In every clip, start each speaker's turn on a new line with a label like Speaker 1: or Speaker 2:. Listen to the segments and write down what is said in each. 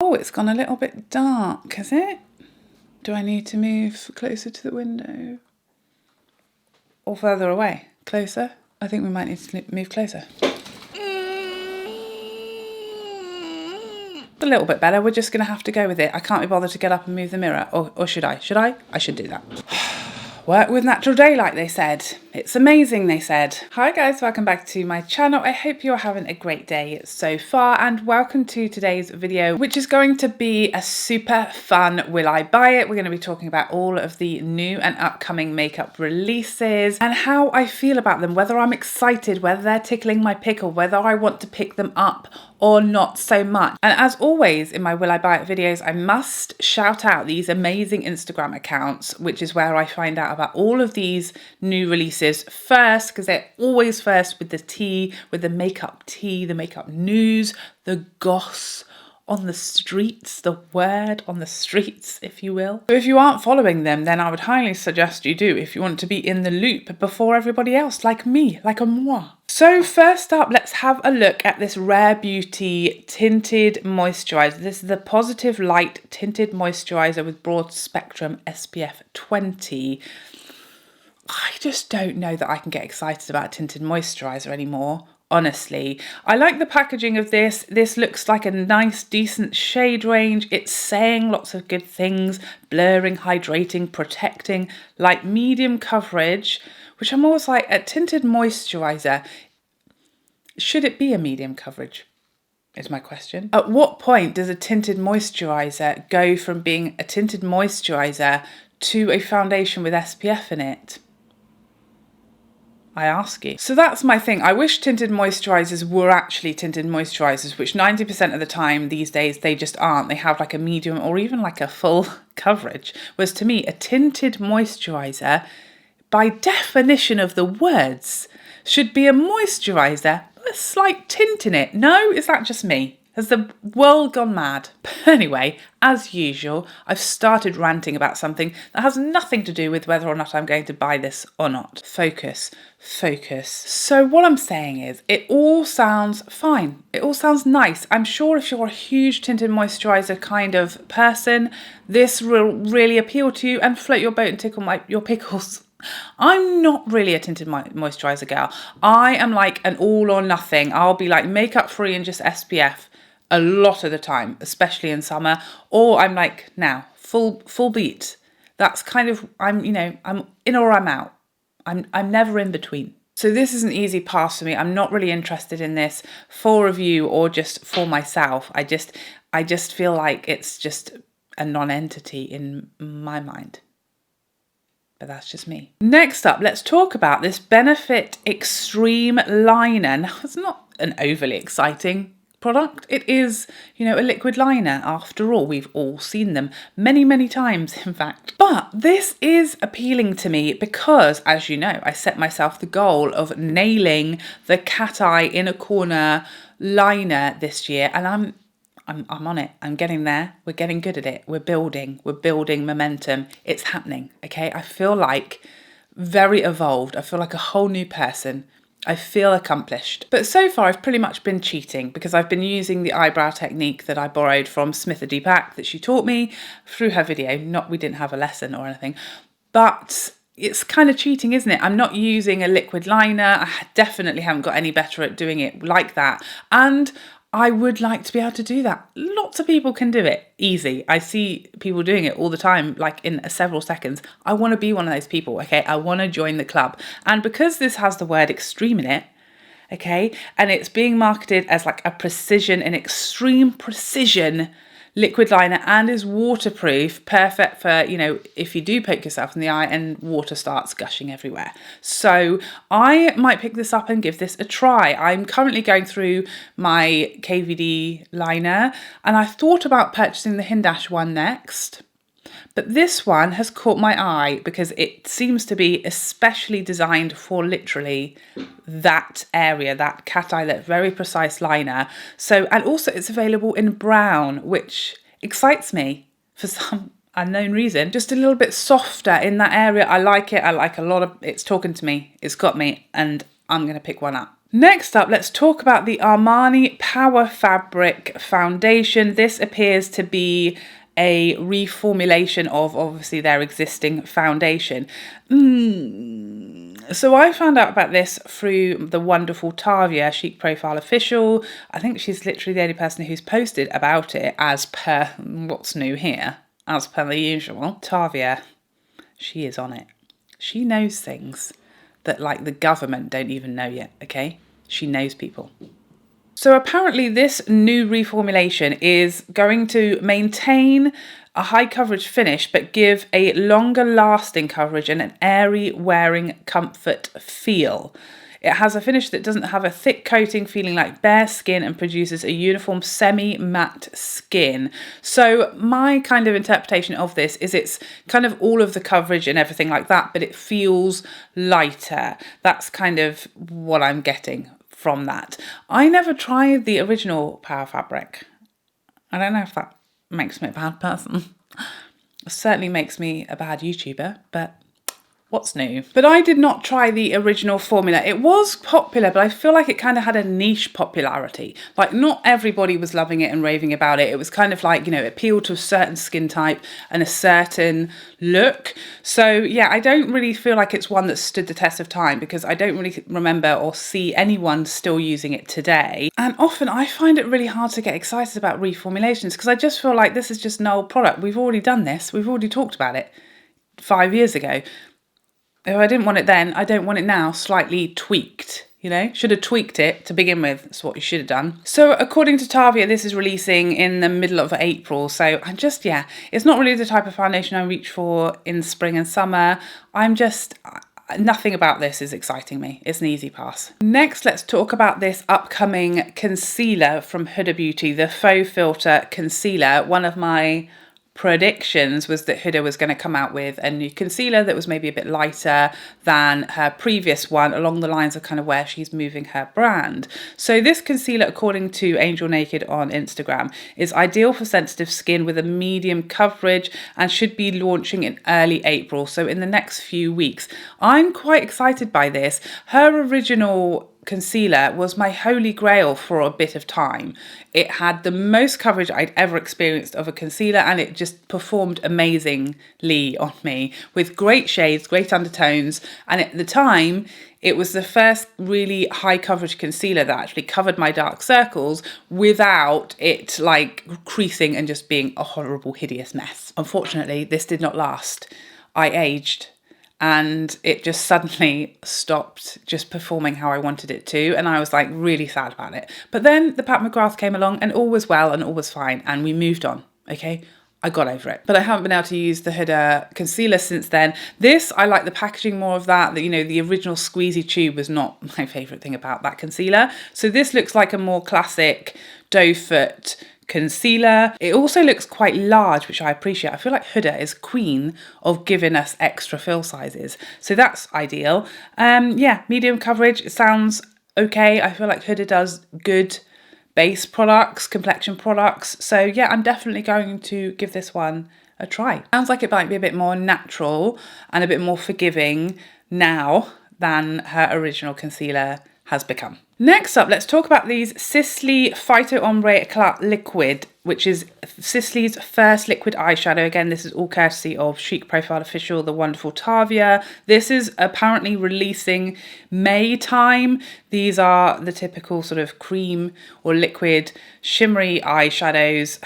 Speaker 1: Oh, it's gone a little bit dark, has it? Do I need to move closer to the window? Or further away? Closer? I think we might need to move closer. A little bit better. We're just going to have to go with it. I can't be bothered to get up and move the mirror. Or should I? Should I? I should do that. Work with natural daylight, they said. It's amazing, they said. Hi guys, welcome back to my channel. I hope you're having a great day so far, and welcome to today's video, which is going to be a super fun Will I Buy It? We're going to be talking about all of the new and upcoming makeup releases and how I feel about them, whether I'm excited, whether they're tickling my pickle, whether I want to pick them up or not so much. And as always in my Will I Buy It videos, I must shout out these amazing Instagram accounts, which is where I find out about all of these new releases first, because they're always first with the tea, with the makeup tea, the makeup news, the goss on the streets, the word on the streets, if you will. So if you aren't following them, then I would highly suggest you do if you want to be in the loop before everybody else, like me, like a moi. So first up, let's have a look at this Rare Beauty Tinted Moisturiser. This is the Positive Light Tinted Moisturiser with Broad Spectrum SPF 20. I just don't know that I can get excited about tinted moisturiser anymore, honestly. I like the packaging of this. This looks like a nice, decent shade range. It's saying lots of good things, blurring, hydrating, protecting, like medium coverage, which I'm always like, a tinted moisturiser, should it be a medium coverage? Is my question. At what point does a tinted moisturiser go from being a tinted moisturiser to a foundation with SPF in it? I ask you. So that's my thing. I wish tinted moisturisers were actually tinted moisturisers, which 90% of the time these days they just aren't. They have like a medium or even like a full coverage. Whereas to me, a tinted moisturiser, by definition of the words, should be a moisturiser with a slight tint in it. No? Is that just me? Has the world gone mad? But anyway, as usual, I've started ranting about something that has nothing to do with whether or not I'm going to buy this or not. Focus, focus. So what I'm saying is, it all sounds fine. It all sounds nice. I'm sure if you're a huge tinted moisturiser kind of person, this will really appeal to you and float your boat and tickle your pickles. I'm not really a tinted moisturiser girl. I am like an all or nothing. I'll be like makeup free and just SPF a lot of the time, especially in summer, or I'm like now full beat. That's kind of, I'm in or I'm out. I'm never in between. So this is an easy pass for me. I'm not really interested in this for review or just for myself. I just feel like it's just a non-entity in my mind. But that's just me. Next up, let's talk about this Benefit Extreme Liner. Now, it's not an overly exciting product. It is, a liquid liner. After all, we've all seen them many, many times, in fact. But this is appealing to me because, as you know, I set myself the goal of nailing the cat eye inner corner liner this year, and I'm on it. I'm getting there. We're getting good at it. We're building momentum. It's happening, okay? I feel like very evolved. I feel like a whole new person. I feel accomplished. But so far I've pretty much been cheating because I've been using the eyebrow technique that I borrowed from Smitha Deepak that she taught me through her video. We didn't have a lesson or anything, but it's kind of cheating, isn't it? I'm not using a liquid liner. I definitely haven't got any better at doing it like that. And I would like to be able to do that. Lots of people can do it easy. I see people doing it all the time, like in several seconds. I want to be one of those people, okay? I want to join the club. And because this has the word extreme in it, okay, and it's being marketed as like a precision, an extreme precision liquid liner, and is waterproof, perfect for, if you do poke yourself in the eye and water starts gushing everywhere. So I might pick this up and give this a try. I'm currently going through my KVD liner, and I thought about purchasing the Hindash one next. But this one has caught my eye because it seems to be especially designed for literally that area, that cat eye, that very precise liner. So, and also it's available in brown, which excites me for some unknown reason. Just a little bit softer in that area. I like it. I like a lot of, it's talking to me. It's got me, and I'm going to pick one up Next up, let's talk about the Armani Power Fabric foundation. This appears to be a reformulation of obviously their existing foundation. So I found out about this through the wonderful Tavia, Chic Profile Official. I think she's literally the only person who's posted about it as per what's new here, as per the usual. Tavia, she is on it. She knows things that like the government don't even know yet, okay? She knows people. So apparently this new reformulation is going to maintain a high coverage finish but give a longer lasting coverage and an airy wearing comfort feel. It has a finish that doesn't have a thick coating, feeling like bare skin, and produces a uniform semi-matte skin. So my kind of interpretation of this is it's kind of all of the coverage and everything like that, but it feels lighter. That's kind of what I'm getting from that. I never tried the original Power Fabric. I don't know if that makes me a bad person. It certainly makes me a bad YouTuber, but what's new? But I did not try the original formula. It was popular, but I feel like it kind of had a niche popularity. Like not everybody was loving it and raving about it. It was kind of like, you know, it appealed to a certain skin type and a certain look. So yeah, I don't really feel like it's one that stood the test of time because I don't really remember or see anyone still using it today. And often I find it really hard to get excited about reformulations because I just feel like this is just an old product. We've already done this. We've already talked about it 5 years ago. If I didn't want it then, I don't want it now, slightly tweaked, you know? Should have tweaked it to begin with, that's what you should have done. So according to Tavia, this is releasing in the middle of April. So I'm just, yeah, it's not really the type of foundation I reach for in spring and summer. Nothing about this is exciting me. It's an easy pass. Next, let's talk about this upcoming concealer from Huda Beauty, the Faux Filter Concealer. One of my predictions was that Huda was going to come out with a new concealer that was maybe a bit lighter than her previous one, along the lines of kind of where she's moving her brand. So this concealer, according to Angel Naked on Instagram, is ideal for sensitive skin with a medium coverage and should be launching in early April, so in the next few weeks. I'm quite excited by this. Her original concealer was my holy grail for a bit of time. It had the most coverage I'd ever experienced of a concealer and it just performed amazingly on me with great shades, great undertones, and at the time it was the first really high coverage concealer that actually covered my dark circles without it like creasing and just being a horrible, hideous mess. Unfortunately, this did not last. I aged and it just suddenly stopped just performing how I wanted it to, and I was like really sad about it. But then the Pat McGrath came along and all was well and all was fine and we moved on, okay? I got over it. But I haven't been able to use the Huda concealer since then. This, I like the packaging more of that. You know, the original squeezy tube was not my favourite thing about that concealer. So this looks like a more classic doe foot concealer. It also looks quite large, which I appreciate. I feel like Huda is queen of giving us extra fill sizes. So that's ideal. Yeah, medium coverage. It sounds okay. I feel like Huda does good base products, complexion products. So yeah, I'm definitely going to give this one a try. Sounds like it might be a bit more natural and a bit more forgiving now than her original concealer has become. Next up, let's talk about these Sisley Phyto Ombre Eclat Liquid, which is Sisley's first liquid eyeshadow. Again, this is all courtesy of Chic Profile Official, the wonderful Tavia. This is apparently releasing May time. These are the typical sort of cream or liquid shimmery eyeshadows.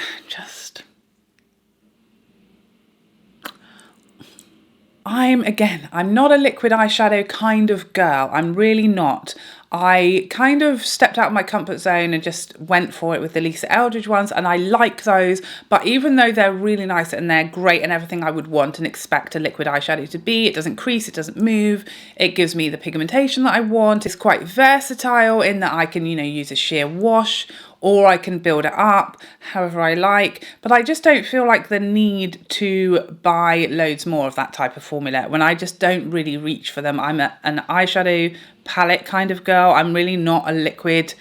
Speaker 1: I'm not a liquid eyeshadow kind of girl. I'm really not. I kind of stepped out of my comfort zone and just went for it with the Lisa Eldridge ones, and I like those, but even though they're really nice and they're great and everything I would want and expect a liquid eyeshadow to be, it doesn't crease, it doesn't move, it gives me the pigmentation that I want. It's quite versatile in that I can, you know, use a sheer wash or I can build it up however I like, but I just don't feel like the need to buy loads more of that type of formula when I just don't really reach for them. I'm an eyeshadow palette kind of girl. I'm really not a liquid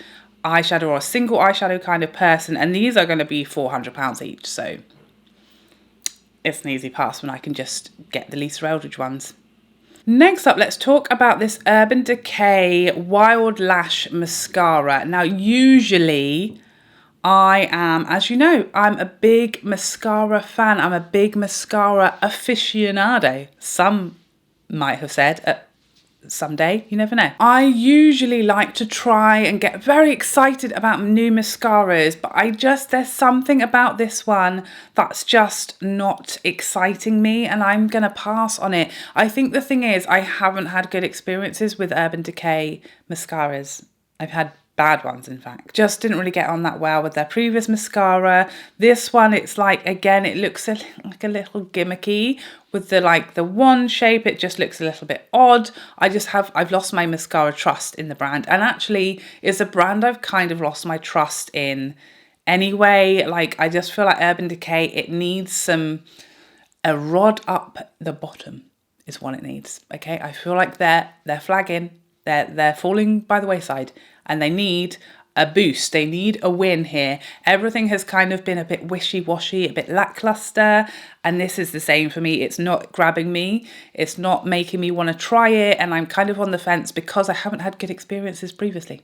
Speaker 1: eyeshadow or a single eyeshadow kind of person, and these are going to be £400 each, so it's an easy pass when I can just get the Lisa Eldridge ones. Next up, let's talk about this Urban Decay Wild Lash Mascara. Now, usually I am, as you know, I'm a big mascara fan. I'm a big mascara aficionado. Some might have said someday, you never know. I usually like to try and get very excited about new mascaras, but there's something about this one that's just not exciting me, and I'm gonna pass on it. I think the thing is, I haven't had good experiences with Urban Decay mascaras. I've had bad ones, in fact. Just didn't really get on that well with their previous mascara. This one, it's like, again, it looks like a little gimmicky with the wand shape. It just looks a little bit odd. I've lost my mascara trust in the brand, and actually it's a brand I've kind of lost my trust in anyway. Like, I just feel like Urban Decay, it needs a rod up the bottom is what it needs. Okay, I feel like they're flagging, they're falling by the wayside, and they need a boost. They need a win here. Everything has kind of been a bit wishy-washy, a bit lackluster, and this is the same for me. It's not grabbing me. It's not making me want to try it, and I'm kind of on the fence because I haven't had good experiences previously.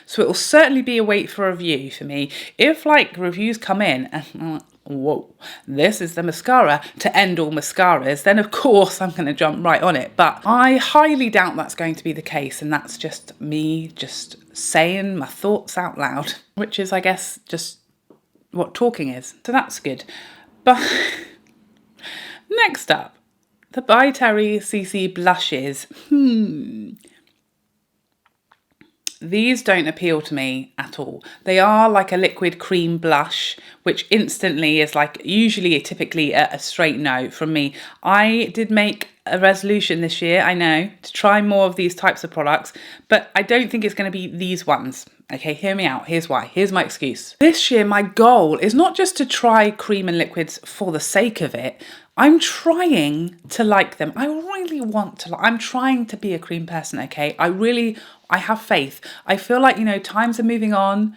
Speaker 1: So it will certainly be a wait for review for me. If reviews come in and whoa, this is the mascara to end all mascaras, then of course I'm going to jump right on it. But I highly doubt that's going to be the case, and that's just me just saying my thoughts out loud, which is, I guess, just what talking is. So that's good. But next up, the By Terry CC blushes. These don't appeal to me at all. They are like a liquid cream blush, which instantly is typically a straight no from me. I did make a resolution this year, I know, to try more of these types of products, but I don't think it's going to be these ones. Okay, hear me out. Here's why. Here's my excuse. This year, my goal is not just to try cream and liquids for the sake of it. I'm trying to like them. I really want to. I'm trying to be a cream person, okay? I have faith. I feel like, times are moving on.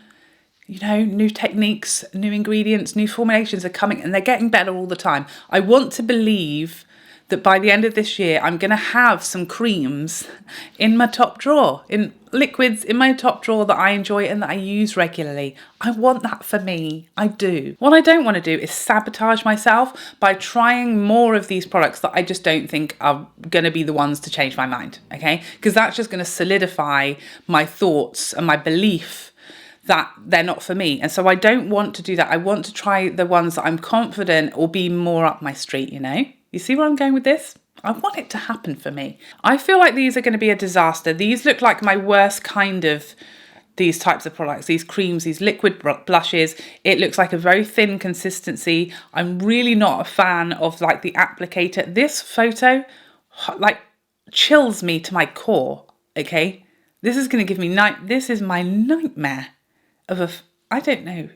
Speaker 1: New techniques, new ingredients, new formulations are coming, and they're getting better all the time. I want to believe that by the end of this year, I'm going to have some creams in my top drawer, in liquids in my top drawer that I enjoy and that I use regularly. I want that for me. I do. What I don't want to do is sabotage myself by trying more of these products that I just don't think are going to be the ones to change my mind, okay? Because that's just going to solidify my thoughts and my belief that they're not for me. And so I don't want to do that. I want to try the ones that I'm confident will be more up my street, You see where I'm going with this? I want it to happen for me. I feel like these are going to be a disaster. These look like my worst kind of these types of products, these creams, these liquid blushes. It looks like a very thin consistency. I'm really not a fan of the applicator. This photo chills me to my core, okay? This is going to give me this is my nightmare of I don't know.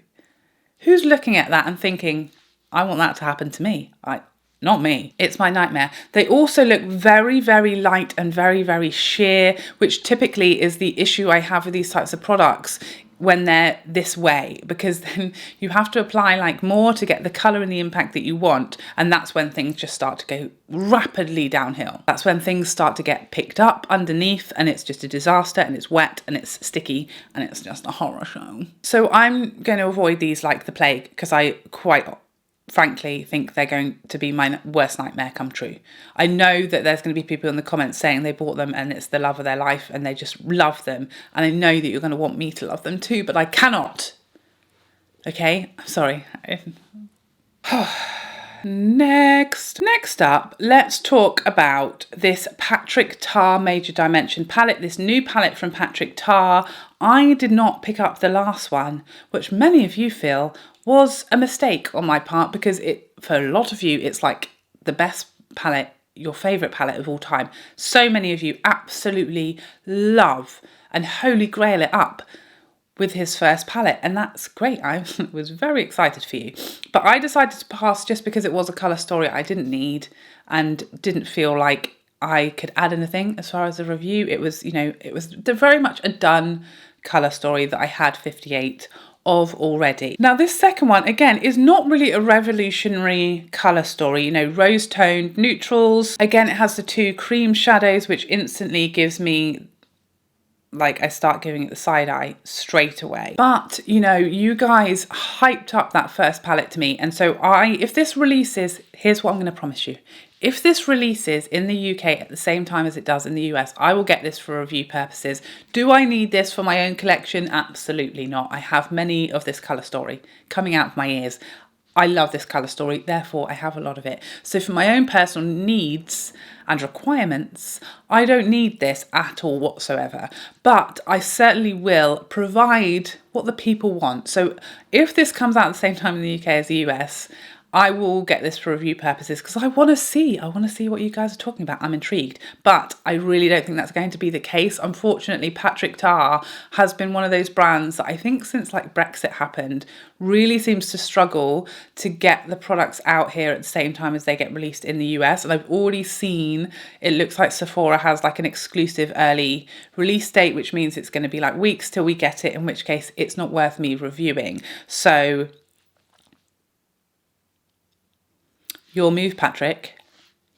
Speaker 1: Who's looking at that and thinking, I want that to happen to me? Not me. It's my nightmare. They also look very, very light and very, very sheer, which typically is the issue I have with these types of products when they're this way, because then you have to apply more to get the colour and the impact that you want. And that's when things just start to go rapidly downhill. That's when things start to get picked up underneath and it's just a disaster, and it's wet and it's sticky and it's just a horror show. So I'm going to avoid these like the plague, because I quite frankly think they're going to be my worst nightmare come true. I know that there's going to be people in the comments saying they bought them and it's the love of their life and they just love them, and I know that you're going to want me to love them too, but I cannot. Okay, I'm sorry. Next up, let's talk about this Patrick Tar Major Dimension palette, this new palette from Patrick Tar. I did not pick up the last one, which many of you feel was a mistake on my part, because for a lot of you, it's like the best palette, your favourite palette of all time. So many of you absolutely love and holy grail it up with his first palette, and that's great. I was very excited for you. But I decided to pass just because it was a colour story I didn't need and didn't feel like I could add anything as far as the review. It was, it was very much a done colour story that I had 58 of already. Now this second one, again, is not really a revolutionary colour story, you know, rose toned neutrals. Again, it has the two cream shadows, which instantly gives me, like, I start giving it the side eye straight away. But, you know, you guys hyped up that first palette to me. And so if this releases, here's what I'm going to promise you. If this releases in the UK at the same time as it does in the US, I will get this for review purposes. Do I need this for my own collection? Absolutely not. I have many of this colour story coming out of my ears. I love this colour story, therefore I have a lot of it. So for my own personal needs and requirements, I don't need this at all whatsoever. But I certainly will provide what the people want. So if this comes out at the same time in the UK as the US, I will get this for review purposes because I want to see what you guys are talking about. I'm intrigued, but I really don't think that's going to be the case. Unfortunately, Patrick Tar has been one of those brands that I think since like Brexit happened, really seems to struggle to get the products out here at the same time as they get released in the US. And I've already seen, it looks like Sephora has like an exclusive early release date, which means it's going to be like weeks till we get it, in which case it's not worth me reviewing. So your move, Patrick.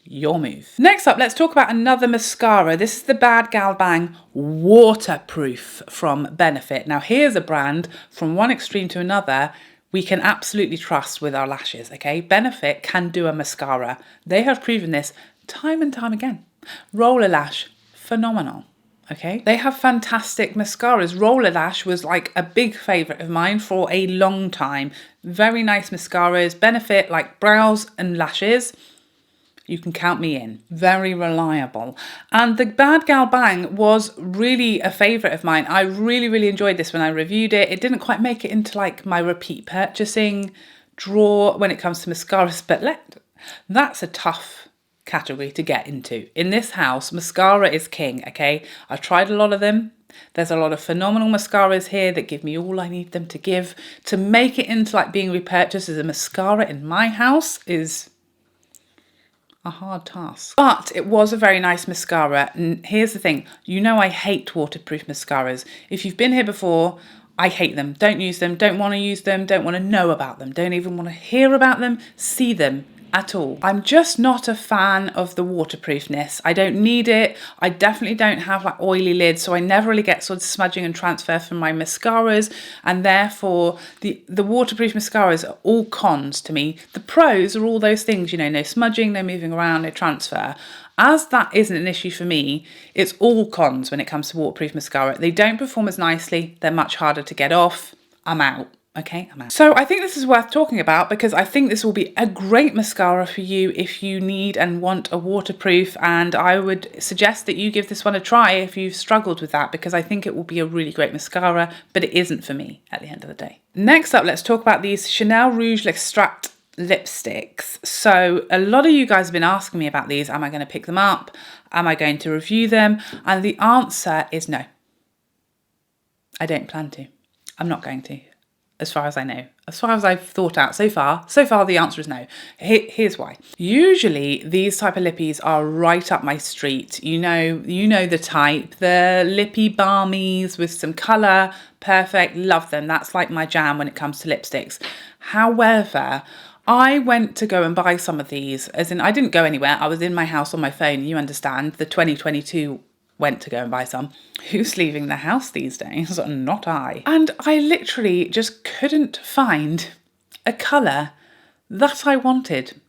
Speaker 1: Your move. Next up, let's talk about another mascara. This is the Bad Gal Bang Waterproof from Benefit. Now, here's a brand from one extreme to another we can absolutely trust with our lashes, okay? Benefit can do a mascara. They have proven this time and time again. Roller Lash, phenomenal. Okay, they have fantastic mascaras. Roller Lash was like a big favourite of mine for a long time. Very nice mascaras. Benefit, like brows and lashes, you can count me in. Very reliable. And the Bad Gal Bang was really a favourite of mine. I really enjoyed this when I reviewed it. It didn't quite make it into like my repeat purchasing drawer when it comes to mascaras, but that's a tough category to get into. In this house, mascara is king, okay? I've tried a lot of them. There's a lot of phenomenal mascaras here that give me all I need them to give. To make it into like being repurchased as a mascara in my house is a hard task. But it was a very nice mascara. And here's the thing, you know I hate waterproof mascaras. If you've been here before, I hate them. Don't use them, don't want to use them, don't want to know about them, don't even want to hear about them, see them at all. I'm just not a fan of the waterproofness. I don't need it. I definitely don't have like oily lids, so I never really get sort of smudging and transfer from my mascaras, and therefore the waterproof mascaras are all cons to me. The pros are all those things, you know, no smudging, no moving around, no transfer. As that isn't an issue for me, it's all cons when it comes to waterproof mascara. They don't perform as nicely. They're much harder to get off. I'm out. Okay, I'm out. So I think this is worth talking about because I think this will be a great mascara for you if you need and want a waterproof, and I would suggest that you give this one a try if you've struggled with that, because I think it will be a really great mascara, but it isn't for me at the end of the day. Next up, let's talk about these Chanel Rouge L'Extrait lipsticks. So a lot of you guys have been asking me about these. Am I going to pick them up? Am I going to review them? And the answer is no. I don't plan to. I'm not going to. As far as I know, as far as I've thought out so far the answer is no. Here's why. Usually these type of lippies are right up my street. You know the type, the lippy balmies with some colour, perfect, love them. That's like my jam when it comes to lipsticks. However, I went to go and buy some of these, as in I didn't go anywhere. I was in my house on my phone, you understand, the 2022 went to go and buy some. Who's leaving the house these days? Not I. And I literally just couldn't find a colour that I wanted.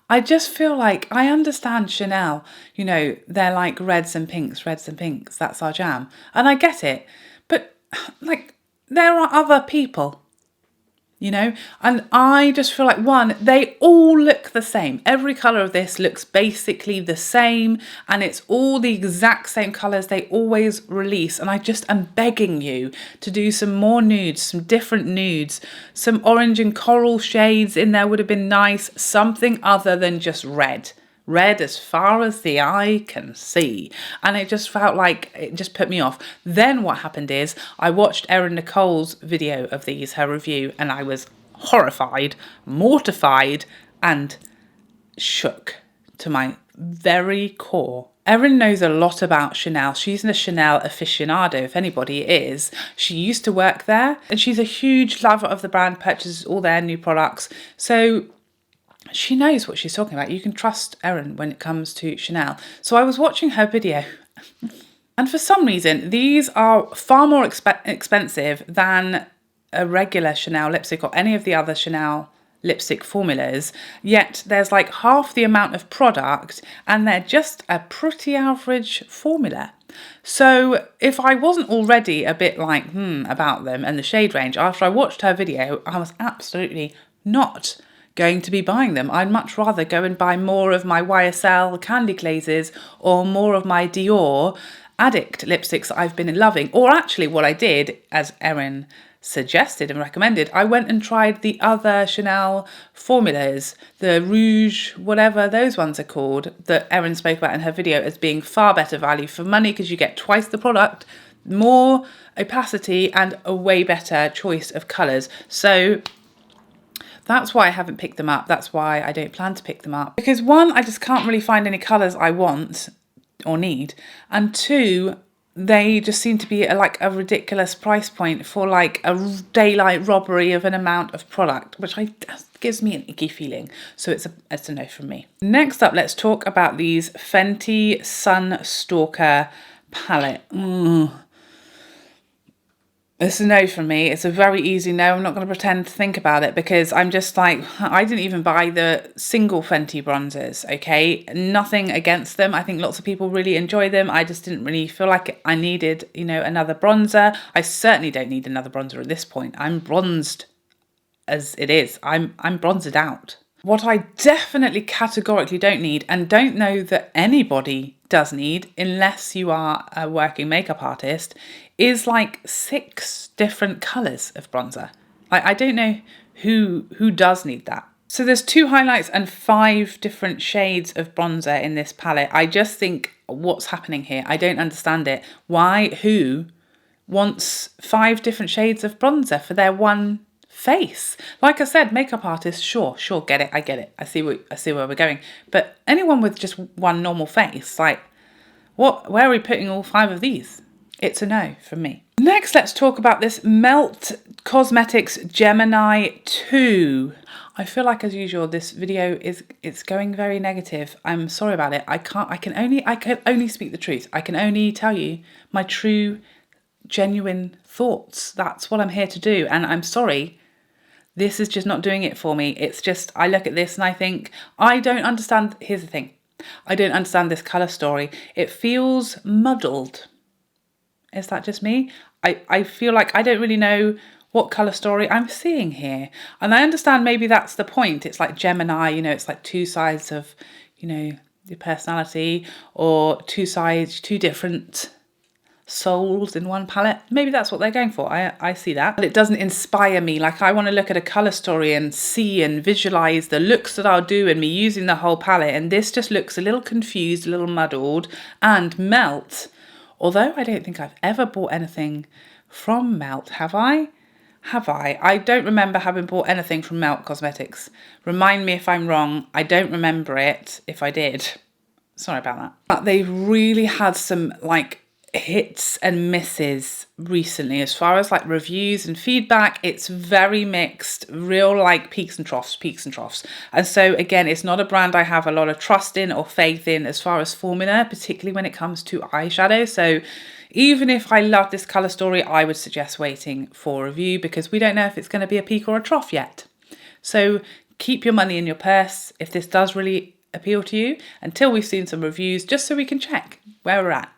Speaker 1: I just feel like, I understand Chanel, you know, they're like reds and pinks, that's our jam. And I get it, but like there are other people, you know, and I just feel like, one, they all look the same. Every colour of this looks basically the same, and it's all the exact same colours they always release. And I just am begging you to do some more nudes, some different nudes, some orange and coral shades in there would have been nice, something other than just red. Red as far as the eye can see. And it just felt like, it just put me off. Then what happened is I watched Erin Nicole's video of these, her review, and I was horrified, mortified, and shook to my very core. Erin knows a lot about Chanel. She's a Chanel aficionado, if anybody is. She used to work there and she's a huge lover of the brand, purchases all their new products. So she knows what she's talking about. You can trust Erin when it comes to Chanel. So I was watching her video and for some reason, these are far more expensive than a regular Chanel lipstick or any of the other Chanel lipstick formulas, yet there's like half the amount of product and they're just a pretty average formula. So if I wasn't already a bit like about them and the shade range, after I watched her video, I was absolutely not going to be buying them. I'd much rather go and buy more of my YSL candy glazes or more of my Dior Addict lipsticks that I've been loving. Or actually what I did, as Erin suggested and recommended, I went and tried the other Chanel formulas, the Rouge, whatever those ones are called, that Erin spoke about in her video as being far better value for money because you get twice the product, more opacity and a way better choice of colours. So that's why I haven't picked them up. That's why I don't plan to pick them up. Because one, I just can't really find any colours I want or need. And two, they just seem to be like a ridiculous price point for like a daylight robbery of an amount of product, which gives me an icky feeling. So it's a no from me. Next up, let's talk about these Fenty Sun Stalker palette. It's a no from me. It's a very easy no. I'm not going to pretend to think about it because I'm just like, I didn't even buy the single Fenty bronzers, okay? Nothing against them. I think lots of people really enjoy them. I just didn't really feel like I needed, another bronzer. I certainly don't need another bronzer at this point. I'm bronzed as it is. I'm bronzered out. What I definitely categorically don't need, and don't know that anybody does need, unless you are a working makeup artist, is like 6 different colours of bronzer. I don't know who does need that. So there's 2 highlights and 5 different shades of bronzer in this palette. I just think, what's happening here? I don't understand it. Why? Who wants 5 different shades of bronzer for their one face? Like I said, makeup artists, sure, get it. I get it. I see where we're going. But anyone with just one normal face, like, where are we putting all 5 of these? It's a no from me. Next, let's talk about this Melt Cosmetics Gemini 2. I feel like, as usual, this video it's going very negative. I'm sorry about it. I can only speak the truth. I can only tell you my true, genuine thoughts. That's what I'm here to do. And I'm sorry, this is just not doing it for me. It's just, I look at this and I think, I don't understand. Here's the thing. I don't understand this colour story. It feels muddled. Is that just me? I feel like I don't really know what colour story I'm seeing here. And I understand maybe that's the point. It's like Gemini, it's like 2 sides of, your personality, or 2 sides, 2 different souls in one palette. Maybe that's what they're going for. I see that. But it doesn't inspire me. Like, I want to look at a colour story and see and visualise the looks that I'll do and me using the whole palette. And this just looks a little confused, a little muddled. And Melt, although I don't think I've ever bought anything from Melt, have I? I don't remember having bought anything from Melt Cosmetics. Remind me if I'm wrong. I don't remember it if I did. Sorry about that. But they've really had some like hits and misses recently as far as like reviews and feedback. It's very mixed, real like peaks and troughs. And so again, it's not a brand I have a lot of trust in or faith in as far as formula, particularly when it comes to eyeshadow. So even if I love this colour story, I would suggest waiting for review because we don't know if it's going to be a peak or a trough yet. So keep your money in your purse if this does really appeal to you until we've seen some reviews, just so we can check where we're at.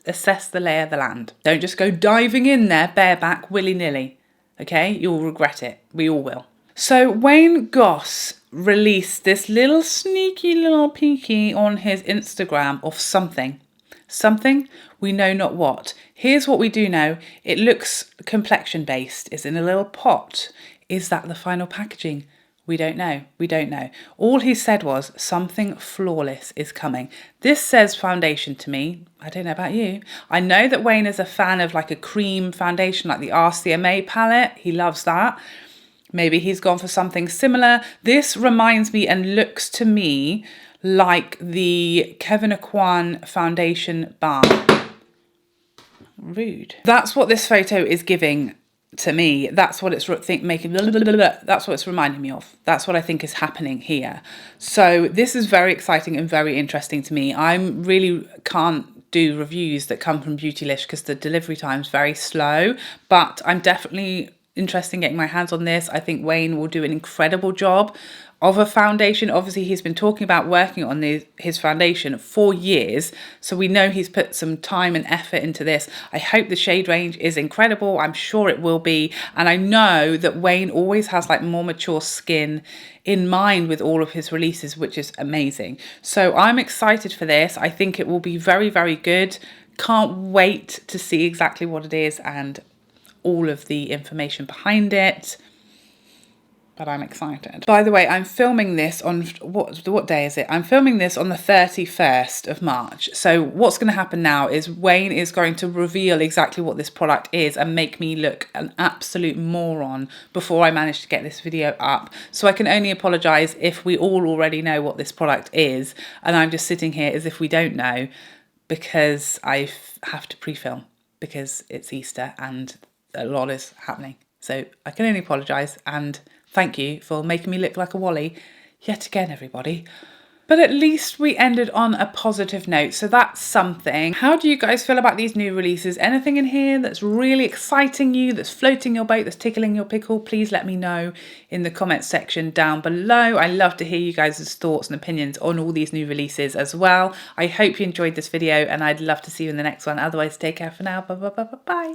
Speaker 1: Assess the lay of the land. Don't just go diving in there bareback willy-nilly, okay? You'll regret it. We all will. So Wayne Goss released this little sneaky little peeky on his Instagram of something. Something, we know not what. Here's what we do know. It looks complexion based. It's in a little pot. Is that the final packaging? We don't know. All he said was something flawless is coming. This says foundation to me. I don't know about you. I know that Wayne is a fan of like a cream foundation, like the RCMA palette. He loves that. Maybe he's gone for something similar. This reminds me and looks to me like the Kevyn Aucoin foundation balm. Rude. That's what this photo is giving to me. That's what it's making, that's what it's reminding me of. That's what I think is happening here. So this is very exciting and very interesting to me. I really can't do reviews that come from Beautylish because the delivery time is very slow, but I'm definitely interested in getting my hands on this. I think Wayne will do an incredible job of a foundation. Obviously, he's been talking about working on his foundation for years, so we know he's put some time and effort into this. I hope the shade range is incredible. I'm sure it will be, and I know that Wayne always has like more mature skin in mind with all of his releases, which is amazing. So I'm excited for this. I think it will be very, very good. Can't wait to see exactly what it is and all of the information behind it. But I'm excited. By the way, I'm filming this on, what day is it? I'm filming this on the 31st of March. So what's going to happen now is Wayne is going to reveal exactly what this product is and make me look an absolute moron before I manage to get this video up. So I can only apologise if we all already know what this product is and I'm just sitting here as if we don't know, because I have to pre-film because it's Easter and a lot is happening. So I can only apologise, and thank you for making me look like a Wally yet again, everybody. But at least we ended on a positive note, so that's something. How do you guys feel about these new releases? Anything in here that's really exciting you, that's floating your boat, that's tickling your pickle? Please let me know in the comments section down below. I love to hear you guys' thoughts and opinions on all these new releases as well. I hope you enjoyed this video, and I'd love to see you in the next one. Otherwise, take care for now. Bye.